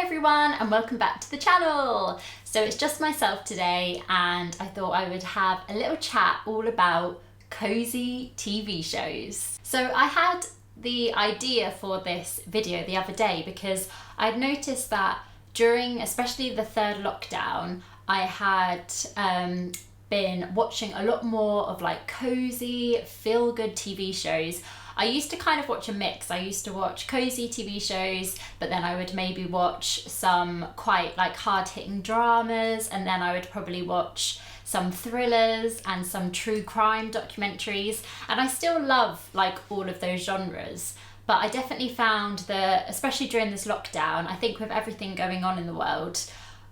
everyone and welcome back to the channel. So it's just myself today and I thought I would have a little chat all about cozy TV shows. So I had the idea for this video the other day because I'd noticed that during especially the third lockdown I had been watching a lot more of like cozy, feel-good TV shows. I used to kind of watch a mix. I used to watch cozy TV shows, but then I would maybe watch some quite like hard-hitting dramas, and then I would probably watch some thrillers and some true crime documentaries. And I still love like all of those genres. But I definitely found that, especially during this lockdown, I think with everything going on in the world,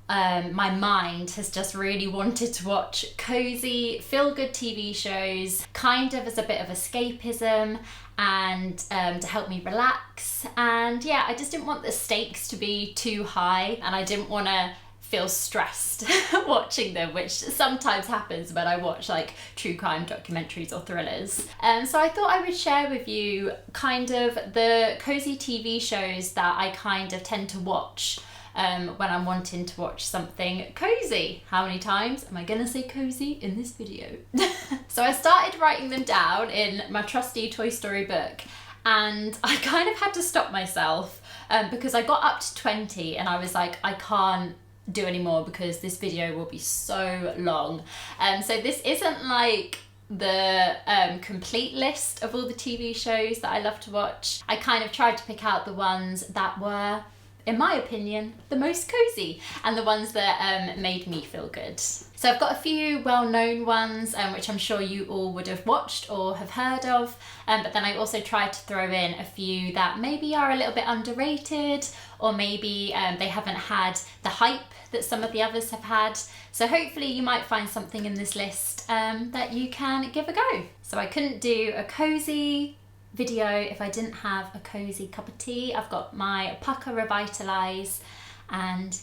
my mind has just really wanted to watch cozy, feel-good TV shows, kind of as a bit of escapism and to help me relax. And yeah, I just didn't want the stakes to be too high and I didn't want to feel stressed watching them, which sometimes happens when I watch like true crime documentaries or thrillers. So I thought I would share with you kind of the cozy TV shows that I kind of tend to watch when I'm wanting to watch something cozy. How many times am I gonna say cozy in this video? So I started writing them down in my trusty Toy Story book and I kind of had to stop myself because I got up to 20 and I was like, I can't do any more because this video will be so long. So this isn't like the complete list of all the TV shows that I love to watch. I kind of tried to pick out the ones that were, in my opinion, the most cozy and the ones that made me feel good. So I've got a few well-known ones which I'm sure you all would have watched or have heard of, but then I also tried to throw in a few that maybe are a little bit underrated or maybe they haven't had the hype that some of the others have had. So hopefully you might find something in this list that you can give a go. So I couldn't do a cozy video if I didn't have a cozy cup of tea. I've got my Pucker Revitalize and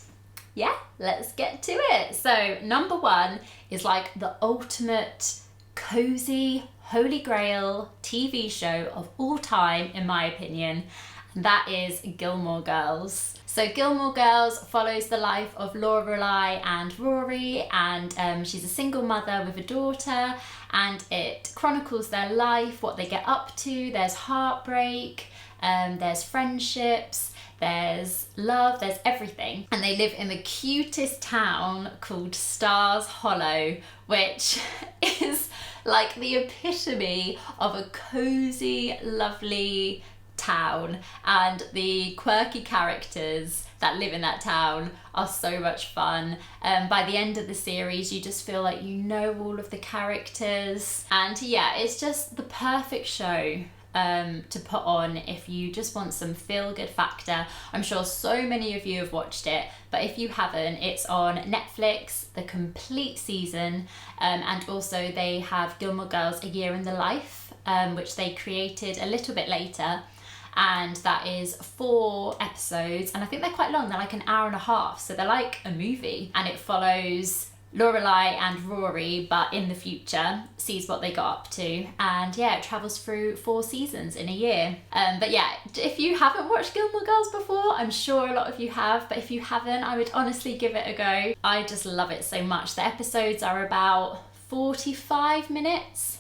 yeah, let's get to it. So number one is like the ultimate cozy holy grail TV show of all time in my opinion, and that is Gilmore Girls. So Gilmore Girls follows the life of Lorelai and Rory, and she's a single mother with a daughter, and it chronicles their life, what they get up to. There's heartbreak, there's friendships, there's love, there's everything. And they live in the cutest town called Stars Hollow, which is like the epitome of a cozy, lovely town, and the quirky characters that live in that town are so much fun. By the end of the series you just feel like you know all of the characters, and yeah, it's just the perfect show to put on if you just want some feel-good factor. I'm sure so many of you have watched it, but if you haven't, it's on Netflix, the complete season, and also they have Gilmore Girls A Year in the Life, which they created a little bit later, and that is 4 episodes, and I think they're quite long. They're like an hour and a half, so they're like a movie, and it follows Lorelai and Rory, but in the future, sees what they got up to, and yeah, it travels through 4 seasons in a year. But yeah, if you haven't watched Gilmore Girls before, I'm sure a lot of you have, but if you haven't, I would honestly give it a go. I just love it so much. The episodes are about 45 minutes.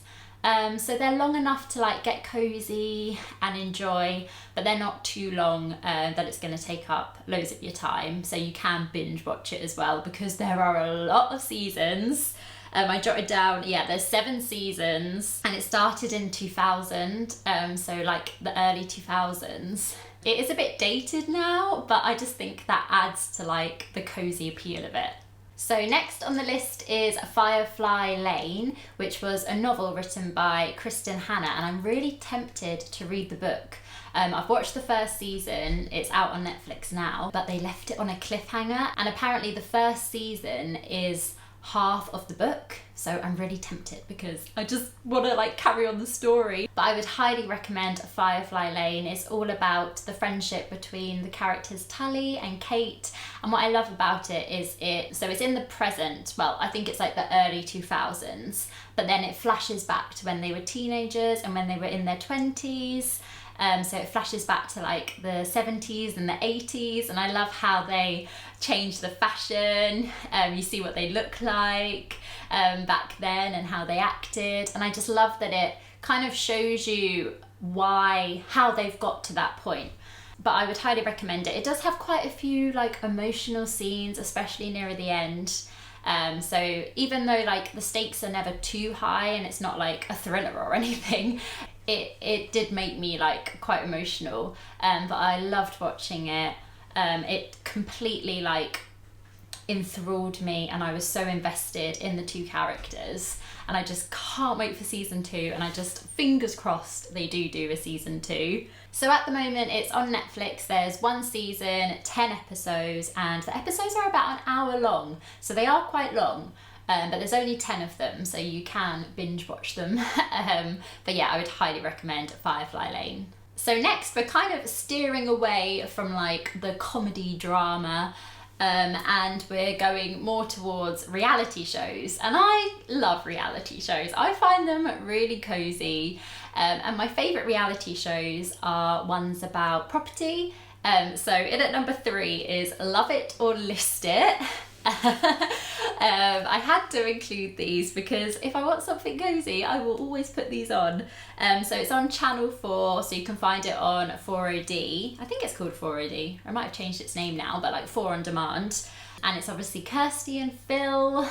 So they're long enough to like get cozy and enjoy, but they're not too long that it's going to take up loads of your time. So you can binge watch it as well because there are a lot of seasons. I jotted down, yeah, there's 7 seasons and it started in 2000, so like the early 2000s. It is a bit dated now, but I just think that adds to like the cozy appeal of it. So next on the list is Firefly Lane, which was a novel written by Kristen Hanna, and I'm really tempted to read the book. I've watched the first season, it's out on Netflix now, but they left it on a cliffhanger, and apparently the first season is half of the book, so I'm really tempted because I just want to like carry on the story. But I would highly recommend Firefly Lane. It's all about the friendship between the characters Tully and Kate, and what I love about it is it's in the present, well I think it's like the early 2000s, but then it flashes back to when they were teenagers and when they were in their 20s, So it flashes back to like the 70s and the 80s, and I love how they change the fashion. You see what they look like back then and how they acted, and I just love that it kind of shows you how they've got to that point. But I would highly recommend it. It does have quite a few like emotional scenes, especially near the end. So even though like the stakes are never too high and it's not like a thriller or anything, it did make me like quite emotional. But I loved watching it. It completely like enthralled me, and I was so invested in the two characters, and I just can't wait for season 2, and I just fingers crossed they do a season 2. So at the moment it's on Netflix. There's 1 season, 10 episodes, and the episodes are about an hour long, so they are quite long. But there's only 10 of them, so you can binge watch them. But yeah, I would highly recommend Firefly Lane. So next we're kind of steering away from like the comedy drama, and we're going more towards reality shows. And I love reality shows. I find them really cozy. And my favourite reality shows are ones about property. So in at number 3 is Love It or List It. I had to include these because if I want something cozy, I will always put these on. So it's on Channel 4, so you can find it on 4OD. I think it's called 4OD. I might have changed its name now, but like 4 on demand. And it's obviously Kirsty and Phil,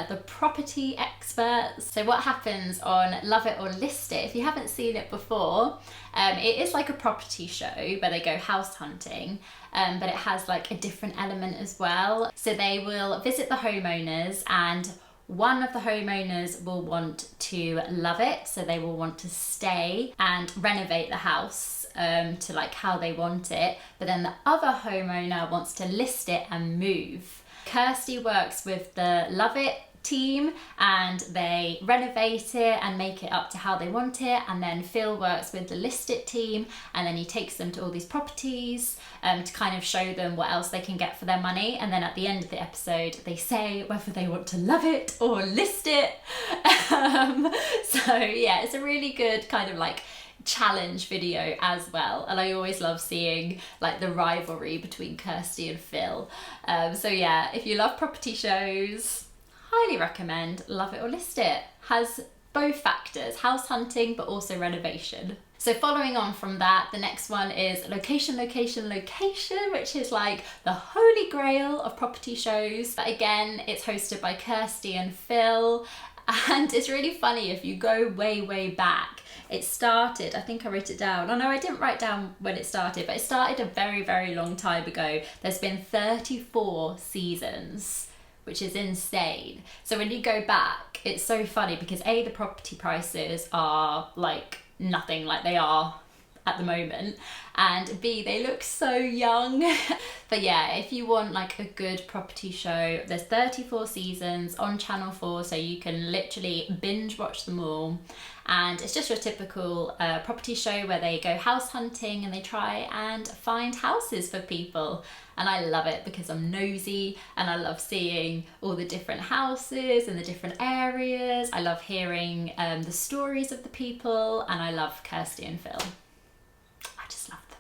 the property experts. So what happens on Love It or List It, if you haven't seen it before, it is like a property show where they go house hunting, but it has like a different element as well. So they will visit the homeowners, and one of the homeowners will want to love it, so they will want to stay and renovate the house to like how they want it, but then the other homeowner wants to list it and move. Kirsty works with the Love It team and they renovate it and make it up to how they want it, and then Phil works with the List It team and then he takes them to all these properties to kind of show them what else they can get for their money, and then at the end of the episode they say whether they want to love it or list it. So yeah, it's a really good kind of like challenge video as well, and I always love seeing like the rivalry between Kirsty and Phil. So yeah, if you love property shows, highly recommend Love It or List It. Has both factors, house hunting but also renovation. So following on from that, the next one is Location, Location, Location, which is like the holy grail of property shows. But again, it's hosted by Kirsty and Phil, and it's really funny if you go way back. It started, I think I wrote it down. Oh no, I didn't write down when it started, but it started a very long time ago. There's been 34 seasons, which is insane. So when you go back, it's so funny because A, the property prices are like nothing like they are at the moment, and B, they look so young. But yeah, if you want like a good property show, there's 34 seasons on Channel 4, so you can literally binge watch them all. And it's just your typical property show where they go house hunting and they try and find houses for people. And I love it because I'm nosy and I love seeing all the different houses and the different areas. I love hearing the stories of the people, and I love Kirsty and Phil. I just love them.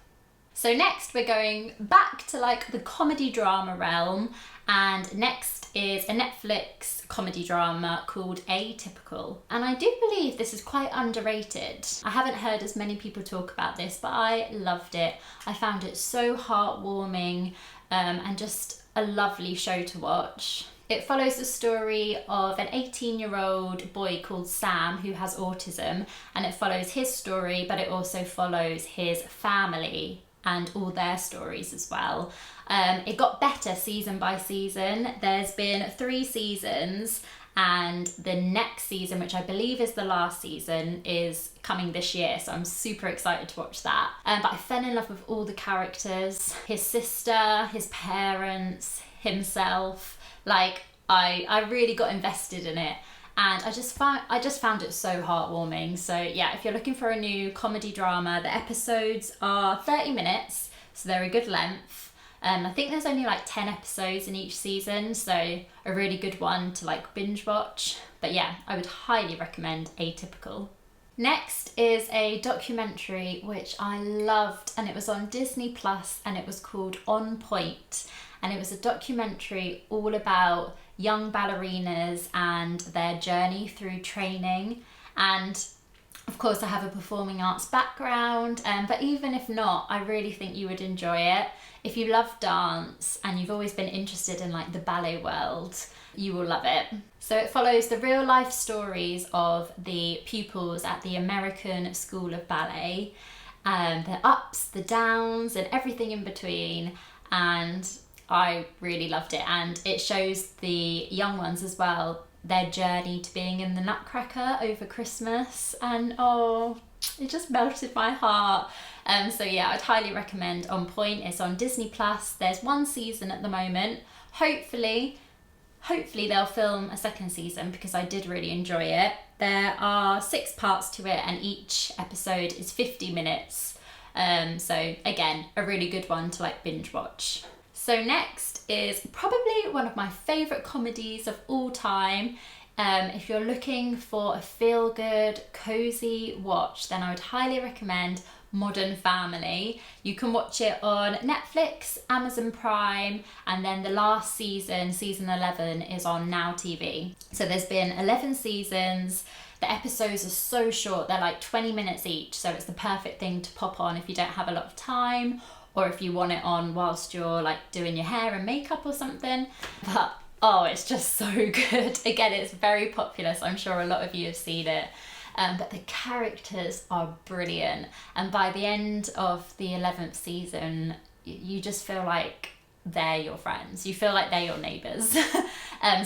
So next we're going back to like the comedy drama realm, and next is a Netflix comedy drama called Atypical. And I do believe this is quite underrated. I haven't heard as many people talk about this, but I loved it. I found it so heartwarming and just a lovely show to watch. It follows the story of an 18-year-old boy called Sam who has autism, and it follows his story, but it also follows his family and all their stories as well. It got better season by season. There's been 3 seasons, and the next season, which I believe is the last season, is coming this year, so I'm super excited to watch that. But I fell in love with all the characters, his sister, his parents, himself. Like I really got invested in it, and I just found it so heartwarming. So yeah, if you're looking for a new comedy drama, the episodes are 30 minutes, so they're a good length. I think there's only like 10 episodes in each season, so a really good one to like binge watch. But yeah, I would highly recommend Atypical. Next is a documentary which I loved, and it was on Disney Plus, and it was called On Point. And it was a documentary all about young ballerinas and their journey through training. And of course I have a performing arts background, but even if not, I really think you would enjoy it. If you love dance and you've always been interested in like the ballet world, you will love it. So it follows the real life stories of the pupils at the American School of Ballet, the ups, the downs, and everything in between. And I really loved it. And it shows the young ones as well, their journey to being in the Nutcracker over Christmas. And oh, it just melted my heart. So yeah, I'd highly recommend On Point. It's on Disney Plus. There's one season at the moment. Hopefully they'll film a second season, because I did really enjoy it. There are 6 parts to it, and each episode is 50 minutes. So again, a really good one to like binge watch. So next is probably one of my favourite comedies of all time. If you're looking for a feel-good, cosy watch, then I would highly recommend Modern Family. You can watch it on Netflix, Amazon Prime, and then the last season, season 11, is on Now TV. So there's been 11 seasons. The episodes are so short, they're like 20 minutes each, so it's the perfect thing to pop on if you don't have a lot of time, or if you want it on whilst you're like doing your hair and makeup or something. But oh, it's just so good. Again, it's very popular, so I'm sure a lot of you have seen it. But the characters are brilliant, and by the end of the 11th season, you just feel like they're your friends. You feel like they're your neighbours.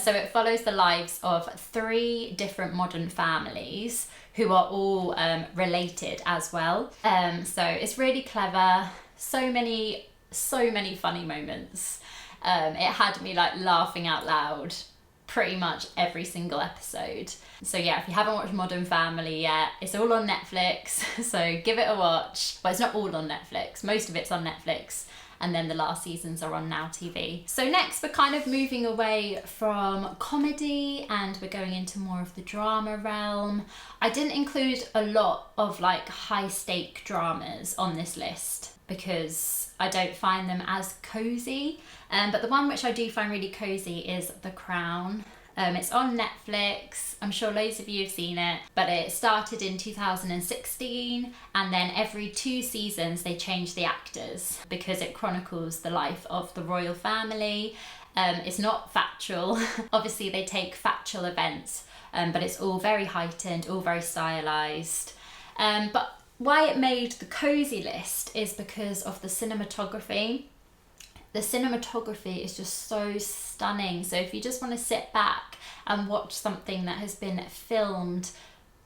So it follows the lives of 3 different modern families who are all related as well. So it's really clever. So many funny moments. It had me like laughing out loud pretty much every single episode. So yeah, if you haven't watched Modern Family yet, it's all on Netflix, so give it a watch. Well, it's not all on Netflix, most of it's on Netflix, and then the last seasons are on Now TV. So next, we're kind of moving away from comedy and we're going into more of the drama realm. I didn't include a lot of like high stake dramas on this list because I don't find them as cozy. But the one which I do find really cozy is The Crown. It's on Netflix. I'm sure loads of you have seen it, but it started in 2016, and then every 2 seasons they change the actors because it chronicles the life of the royal family. It's not factual. Obviously they take factual events, but it's all very heightened, all very stylized. But why it made the cozy list is because of the cinematography. The cinematography is just so stunning. So if you just want to sit back and watch something that has been filmed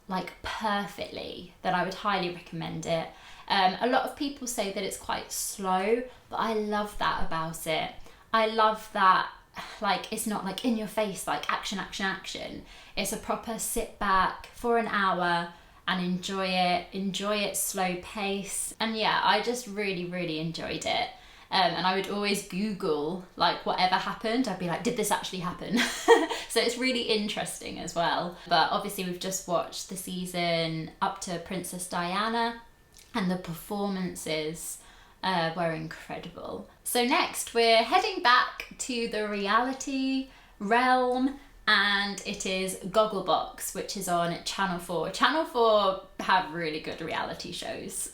like perfectly, then I would highly recommend it. A lot of people say that it's quite slow, but I love that about it. I love that like it's not like in your face, like action, action, action. It's a proper sit back for an hour and enjoy it slow pace. And yeah, I just really enjoyed it. And I would always Google like whatever happened. I'd be like, did this actually happen? So it's really interesting as well. But obviously we've just watched the season up to Princess Diana, and the performances were incredible. So next we're heading back to the reality realm, and it is Gogglebox, which is on Channel 4. Channel 4 have really good reality shows.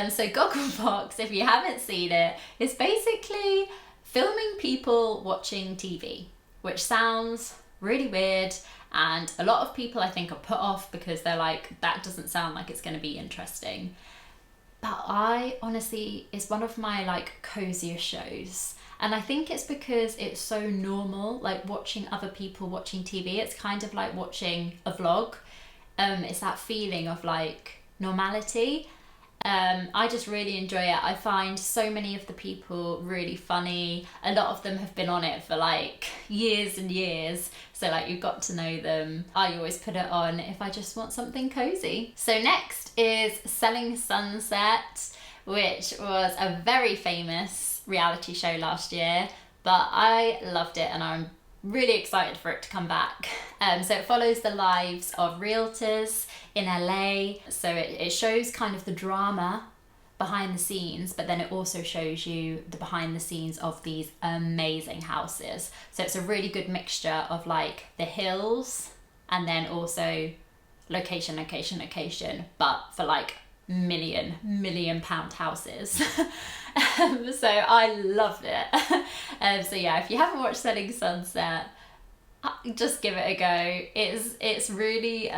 So Gogglebox, if you haven't seen it, is basically filming people watching TV, which sounds really weird, and a lot of people I think are put off because they're like, that doesn't sound like it's going to be interesting. But I honestly, it's one of my like coziest shows. And I think it's because it's so normal, like watching other people watching TV. It's kind of like watching a vlog. It's that feeling of like normality. I just really enjoy it. I find so many of the people really funny. A lot of them have been on it for like years and years. So like you've got to know them. I always put it on if I just want something cozy. So next is Selling Sunset, which was a very famous reality show last year, but I loved it and I'm really excited for it to come back. So it follows the lives of realtors in LA. So it shows kind of the drama behind the scenes, but then it also shows you the behind the scenes of these amazing houses. So it's a really good mixture of like the hills and then also location, but for like million pound houses. So I loved it. So yeah, if you haven't watched Selling Sunset, just give it a go. It's really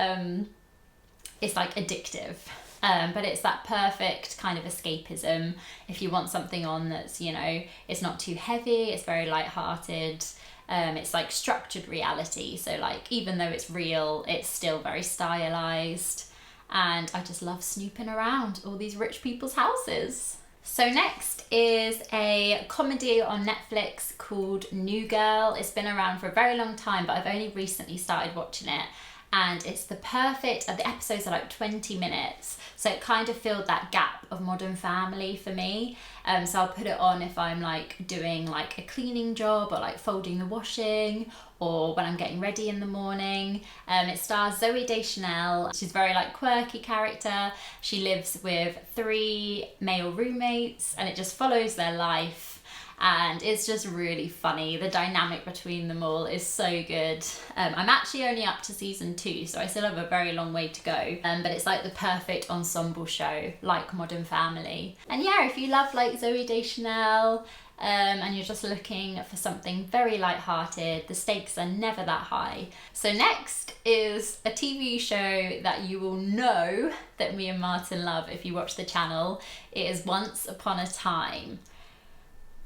it's like addictive. But it's that perfect kind of escapism if you want something on that's, you know, it's not too heavy, it's very light-hearted. It's like structured reality, so like even though it's real, it's still very stylized, and I just love snooping around all these rich people's houses. So next is a comedy on Netflix called New Girl. It's been around for a very long time, but I've only recently started watching it. And it's the perfect, the episodes are like 20 minutes. So it kind of filled that gap of Modern Family for me. So I'll put it on if I'm like doing like a cleaning job or like folding the washing or when I'm getting ready in the morning. It stars Zooey Deschanel. She's a very like quirky character. She lives with 3 male roommates and it just follows their life. And it's just really funny. The dynamic between them all is so good. I'm actually only up to season 2, so I still have a very long way to go. But it's like the perfect ensemble show, like Modern Family. And yeah, if you love like Zooey Deschanel, and you're just looking for something very light-hearted, the stakes are never that high. So next is a TV show that you will know that me and Martyn love if you watch the channel. It is Once Upon a Time.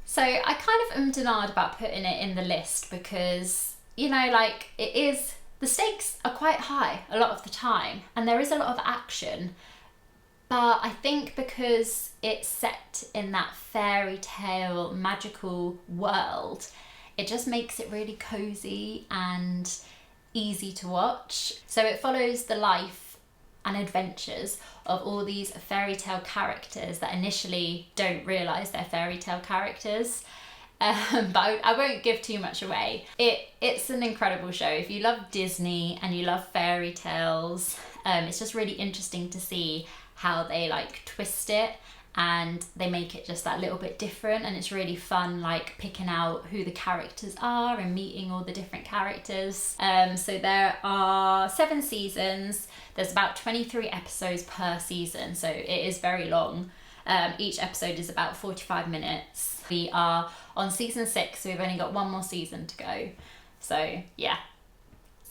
So I kind of denied about putting it in the list because, you know, like the stakes are quite high a lot of the time and there is a lot of action. But I think because it's set in that fairy tale magical world, it just makes it really cozy and easy to watch. So it follows the life and adventures of all these fairy tale characters that initially don't realise they're fairy tale characters. But I won't give too much away. It's an incredible show. If you love Disney and you love fairy tales, it's just really interesting to see how they like twist it and they make it just that little bit different, and it's really fun like picking out who the characters are and meeting all the different characters. So there are 7 seasons. There's about 23 episodes per season, so it is very long. Each episode is about 45 minutes. We are on season 6, so we've only got 1 more season to go. So yeah,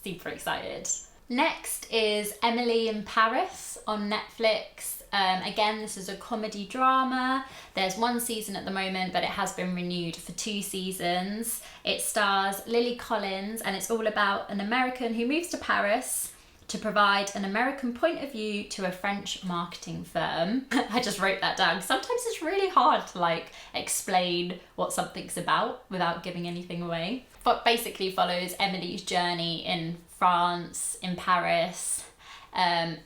super excited. Next is Emily in Paris on Netflix. Again, this is a comedy drama. There's 1 season at the moment, but it has been renewed for 2 seasons. It stars Lily Collins, and it's all about an American who moves to Paris to provide an American point of view to a French marketing firm. I just wrote that down. Sometimes it's really hard to like explain what something's about without giving anything away. But basically follows Emily's journey in France, in Paris.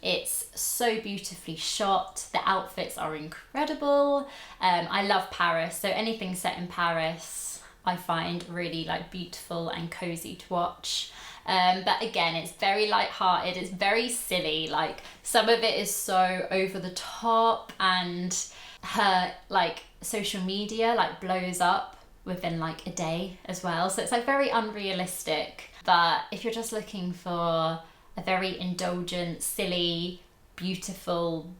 It's so beautifully shot. The outfits are incredible. I love Paris, so anything set in Paris I find really like beautiful and cozy to watch. But again, it's very light-hearted, it's very silly, like some of it is so over the top, and her like social media like blows up within like a day as well, so it's like very unrealistic. But if you're just looking for a very indulgent, silly, beautiful,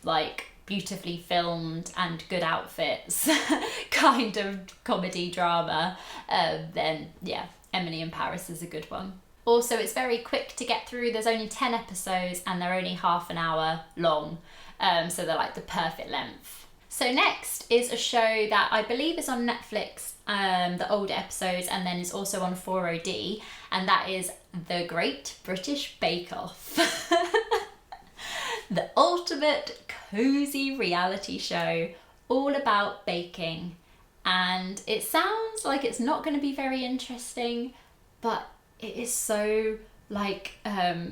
like beautifully filmed and good outfits kind of comedy drama, then yeah, Emily in Paris is a good one. Also, it's very quick to get through. There's only 10 episodes and they're only half an hour long, so they're like the perfect length. So next is a show that I believe is on Netflix, the older episodes, and then is also on 4OD, and that is The Great British Bake Off. The ultimate cozy reality show all about baking. And it sounds like it's not going to be very interesting, but it is so like,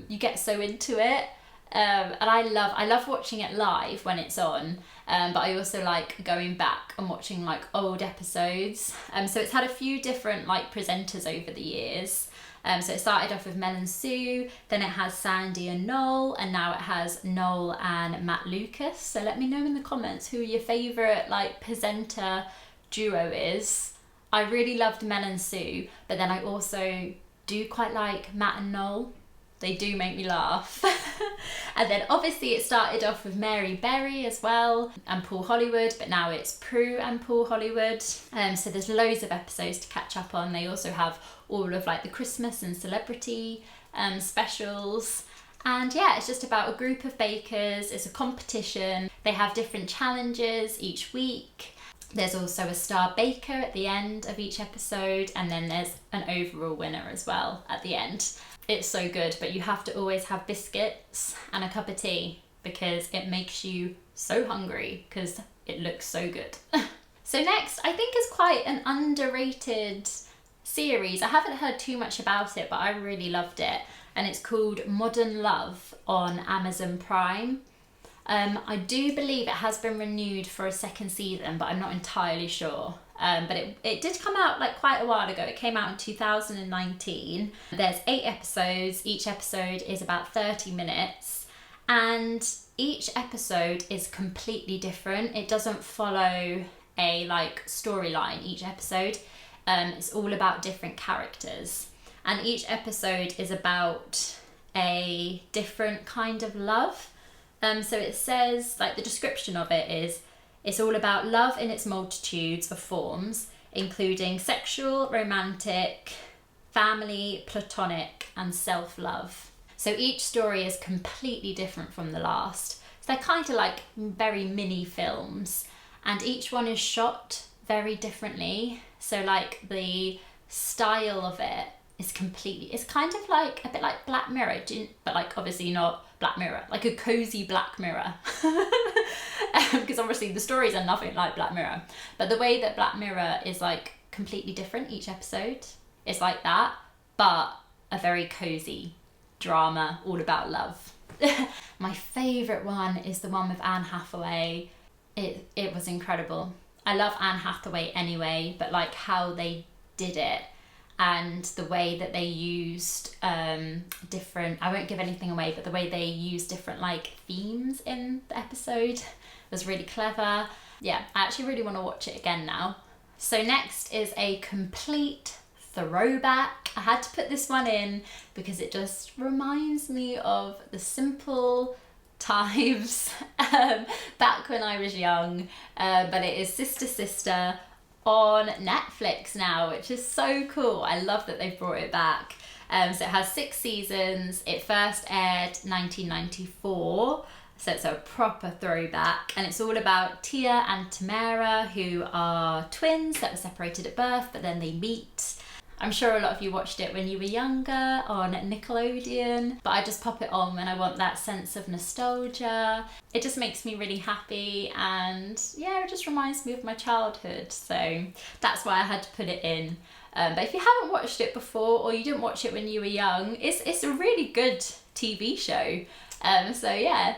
you get so into it. And I love watching it live when it's on, but I also like going back and watching like old episodes. So it's had a few different like presenters over the years. So it started off with Mel and Sue, then it has Sandy and Noel, and now it has Noel and Matt Lucas. So let me know in the comments who your favourite like presenter duo is. I really loved Mel and Sue, but then I also do quite like Matt and Noel. They do make me laugh. And then obviously it started off with Mary Berry as well and Paul Hollywood, but now it's Prue and Paul Hollywood. So there's loads of episodes to catch up on. They also have all of like the Christmas and celebrity specials. And yeah, it's just about a group of bakers. It's a competition. They have different challenges each week. There's also a star baker at the end of each episode, and then there's an overall winner as well at the end. It's so good, but you have to always have biscuits and a cup of tea because it makes you so hungry because it looks so good. So next, I think is quite an underrated series. I haven't heard too much about it, but I really loved it. And it's called Modern Love on Amazon Prime. I do believe it has been renewed for a second season, but I'm not entirely sure. But it did come out like quite a while ago. It came out in 2019. There's 8 episodes. Each episode is about 30 minutes. And each episode is completely different. It doesn't follow a like storyline each episode. It's all about different characters. And each episode is about a different kind of love. So it says, like the description of it is, it's all about love in its multitudes of forms, including sexual, romantic, family, platonic, and self-love. So each story is completely different from the last. So they're kind of like very mini films, and each one is shot very differently. So like the style of it is completely, it's kind of like a bit like Black Mirror, but like obviously not Black Mirror, like a cozy Black Mirror. Because obviously the stories are nothing like Black Mirror, but the way that Black Mirror is like completely different each episode, it's like that, but a very cozy drama all about love. My favourite one is the one with Anne Hathaway. It was incredible. I love Anne Hathaway anyway, but like how they did it and the way that they used different, I won't give anything away, but the way they used different like themes in the episode was really clever. Yeah, I actually really want to watch it again now. So next is a complete throwback. I had to put this one in because it just reminds me of the simple times back when I was young, but it is Sister Sister on Netflix now, which is so cool. I love that they've brought it back. So it has 6 seasons. It first aired 1994, so it's a proper throwback, and it's all about Tia and Tamara, who are twins that were separated at birth, but then they meet. I'm sure a lot of you watched it when you were younger on Nickelodeon, but I just pop it on when I want that sense of nostalgia. It just makes me really happy, and yeah, it just reminds me of my childhood, so that's why I had to put it in. But if you haven't watched it before, or you didn't watch it when you were young, it's a really good TV show. So yeah,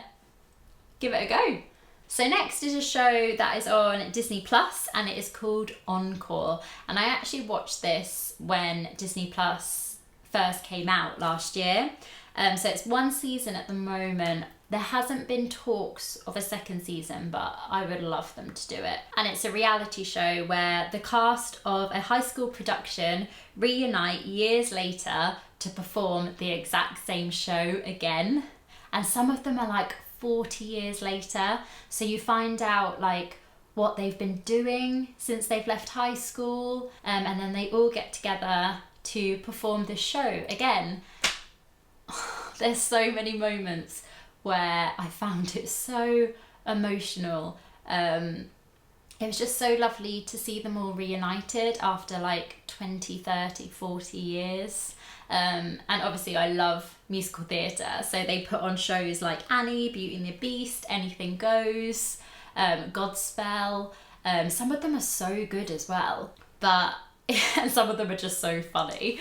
give it a go. So next is a show that is on Disney Plus, and it is called Encore. And I actually watched this when Disney Plus first came out last year. So it's 1 season at the moment. There hasn't been talks of a second season, but I would love them to do it. And it's a reality show where the cast of a high school production reunite years later to perform the exact same show again. And some of them are like 40 years later, so you find out like what they've been doing since they've left high school, and then they all get together to perform this show again. There's so many moments where I found it so emotional. It was just so lovely to see them all reunited after like 20, 30, 40 years. And obviously I love musical theatre, so they put on shows like Annie, Beauty and the Beast, Anything Goes, Godspell. Some of them are so good as well, but and some of them are just so funny.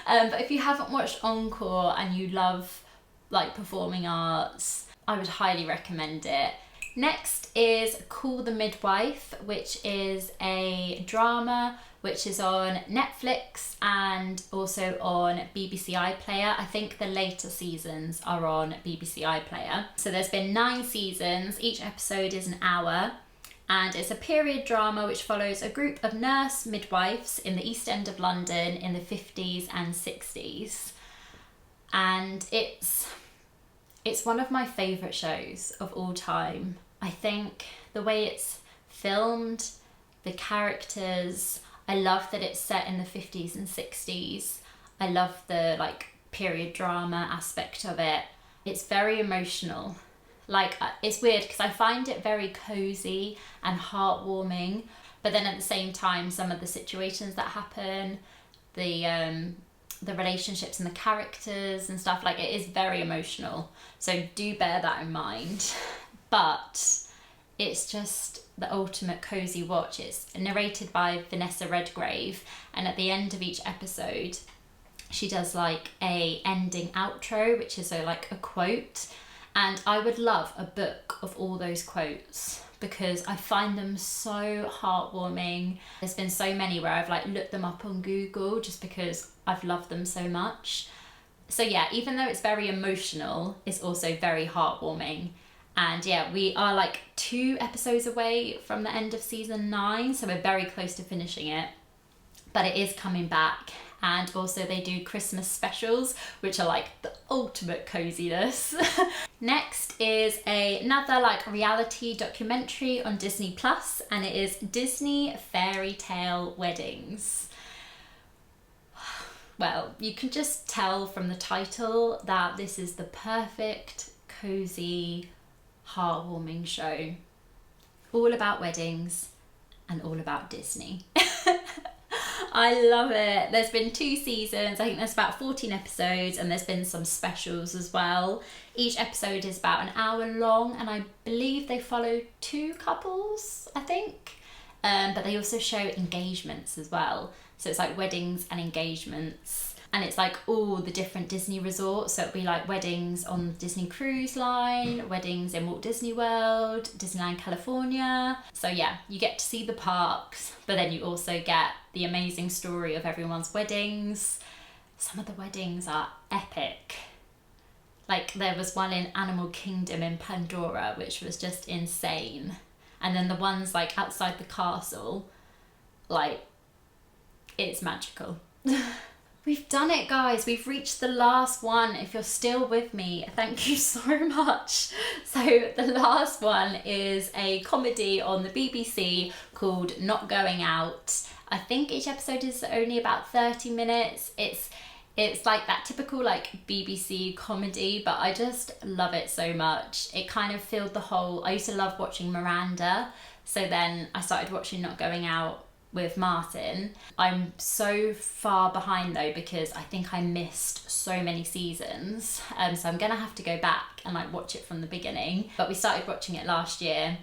But if you haven't watched Encore and you love like performing arts. I would highly recommend it. Next is Call the Midwife, which is a drama which is on Netflix and also on BBC iPlayer. I think the later seasons are on BBC iPlayer. So there's been 9 seasons, each episode is an hour, and it's a period drama which follows a group of nurse midwives in the East End of London in the 50s and 60s. And it's one of my favourite shows of all time. I think the way it's filmed, the characters, I love that it's set in the 50s and 60s. I love the like period drama aspect of it. It's very emotional. Like, it's weird because I find it very cozy and heartwarming, but then at the same time, some of the situations that happen, the relationships and the characters and stuff, like, it is very emotional. So do bear that in mind. But it's just the ultimate cozy watch. It's narrated by Vanessa Redgrave, and at the end of each episode she does like a ending outro, which is like a quote, and I would love a book of all those quotes because I find them so heartwarming. There's been so many where I've like looked them up on Google just because I've loved them so much. So yeah, even though it's very emotional, it's also very heartwarming. And yeah, we are like 2 episodes away from the end of season 9, so we're very close to finishing it. But it is coming back, and also they do Christmas specials, which are like the ultimate coziness. Next is another like reality documentary on Disney Plus, and it is Disney Fairy Tale Weddings. Well, you can just tell from the title that this is the perfect, cozy, heartwarming show, all about weddings and all about Disney. I love it. There's been 2 seasons, I think there's about 14 episodes, and there's been some specials as well. Each episode is about an hour long, and I believe they follow 2 couples, I think, but they also show engagements as well. So it's like weddings and engagements. And it's like all the different Disney resorts. So it'll be like weddings on the Disney Cruise Line, weddings in Walt Disney World, Disneyland California. So yeah, you get to see the parks, but then you also get the amazing story of everyone's weddings. Some of the weddings are epic. Like there was one in Animal Kingdom in Pandora, which was just insane. And then the ones like outside the castle, like, it's magical. We've done it, guys. We've reached the last one. If you're still with me, thank you so much. So the last one is a comedy on the BBC called Not Going Out. I think each episode is only about 30 minutes. It's like that typical like BBC comedy, but I just love it so much. It kind of filled the whole... I used to love watching Miranda, so then I started watching Not Going Out with Martyn. I'm so far behind though because I think I missed so many seasons, so I'm gonna have to go back and like watch it from the beginning. But we started watching it last year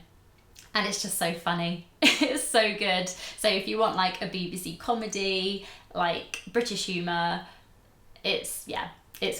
and it's just so funny. It's so good. So if you want like a BBC comedy, like British humour, it's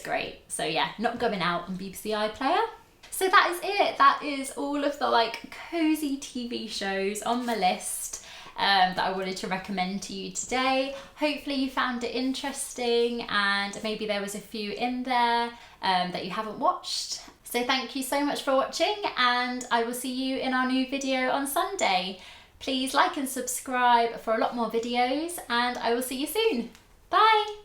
great. So yeah, Not Going Out on BBC iPlayer. So that is it. That is all of the like cozy TV shows on my list that I wanted to recommend to you today. Hopefully you found it interesting and maybe there was a few in there that you haven't watched. So thank you so much for watching, and I will see you in our new video on Sunday. Please like and subscribe for a lot more videos, and I will see you soon. Bye!